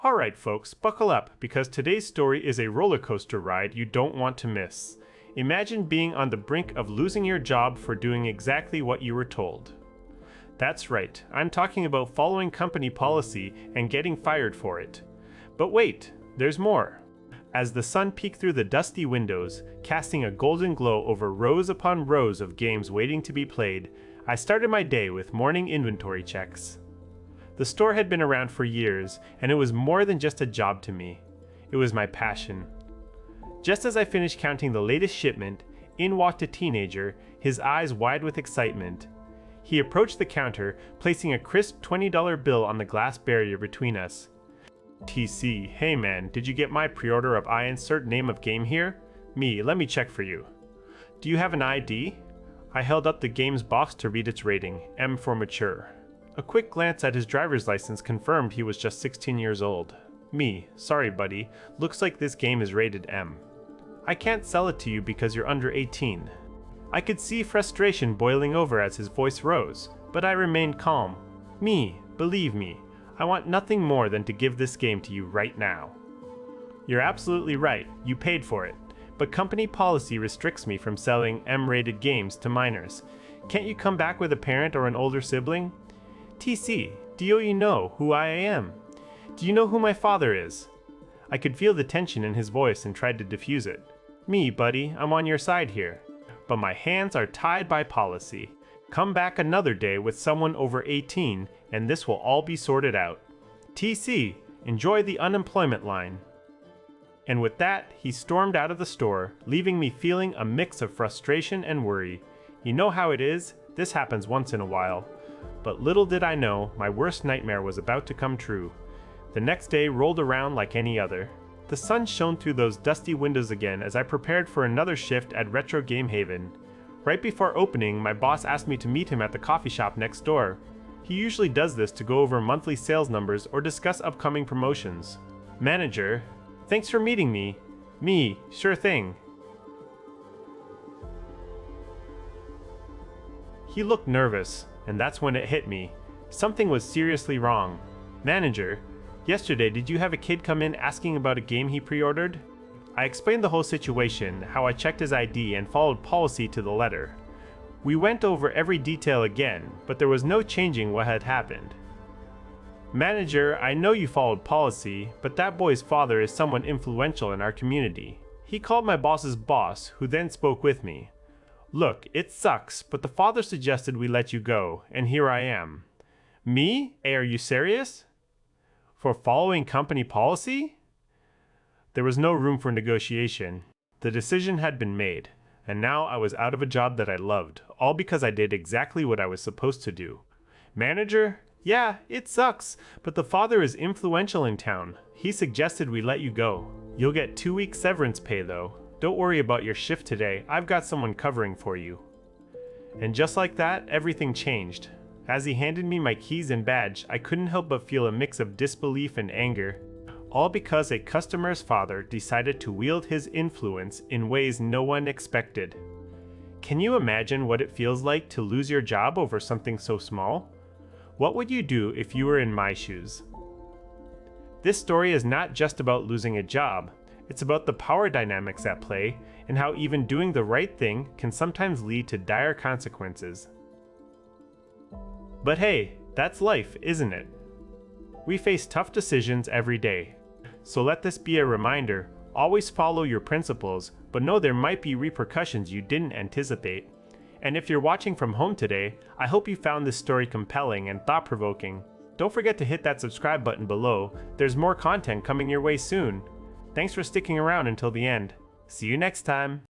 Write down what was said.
Alright folks, buckle up, because today's story is a roller coaster ride you don't want to miss. Imagine being on the brink of losing your job for doing exactly what you were told. That's right, I'm talking about following company policy and getting fired for it. But wait, there's more. As the sun peeked through the dusty windows, casting a golden glow over rows upon rows of games waiting to be played, I started my day with morning inventory checks. The store had been around for years, and it was more than just a job to me. It was my passion. Just as I finished counting the latest shipment, in walked a teenager, his eyes wide with excitement. He approached the counter, placing a crisp $20 bill on the glass barrier between us. TC, hey man, did you get my pre-order of I insert name of game here? Me, let me check for you. Do you have an ID? I held up the game's box to read its rating, M for mature. A quick glance at his driver's license confirmed he was just 16 years old. Me, sorry buddy, looks like this game is rated M. I can't sell it to you because you're under 18. I could see frustration boiling over as his voice rose, but I remained calm. Me, believe me, I want nothing more than to give this game to you right now. You're absolutely right, you paid for it, but company policy restricts me from selling M-rated games to minors. Can't you come back with a parent or an older sibling? TC, do you know who I am? Do you know who my father is? I could feel the tension in his voice and tried to diffuse it. Me, buddy, I'm on your side here. But my hands are tied by policy. Come back another day with someone over 18 and this will all be sorted out. TC, enjoy the unemployment line. And with that, he stormed out of the store, leaving me feeling a mix of frustration and worry. You know how it is, this happens once in a while. But little did I know, my worst nightmare was about to come true. The next day rolled around like any other. The sun shone through those dusty windows again as I prepared for another shift at Retro Game Haven. Right before opening, my boss asked me to meet him at the coffee shop next door. He usually does this to go over monthly sales numbers or discuss upcoming promotions. Manager, thanks for meeting me. Me, sure thing. He looked nervous, and that's when it hit me. Something was seriously wrong. Manager, yesterday did you have a kid come in asking about a game he pre-ordered? I explained the whole situation, how I checked his ID and followed policy to the letter. We went over every detail again, but there was no changing what had happened. Manager, I know you followed policy, but that boy's father is someone influential in our community. He called my boss's boss, who then spoke with me. Look, it sucks, but the father suggested we let you go, and here I am. Me? Hey, are you serious? For following company policy? There was no room for negotiation. The decision had been made, and now I was out of a job that I loved, all because I did exactly what I was supposed to do. Manager? Yeah, it sucks, but the father is influential in town. He suggested we let you go. You'll get 2 weeks severance pay though. Don't worry about your shift today, I've got someone covering for you. And just like that, everything changed. As he handed me my keys and badge, I couldn't help but feel a mix of disbelief and anger. All because a customer's father decided to wield his influence in ways no one expected. Can you imagine what it feels like to lose your job over something so small? What would you do if you were in my shoes? This story is not just about losing a job. It's about the power dynamics at play and how even doing the right thing can sometimes lead to dire consequences. But hey, that's life, isn't it? We face tough decisions every day. So let this be a reminder, always follow your principles, but know there might be repercussions you didn't anticipate. And if you're watching from home today, I hope you found this story compelling and thought-provoking. Don't forget to hit that subscribe button below, there's more content coming your way soon. Thanks for sticking around until the end. See you next time!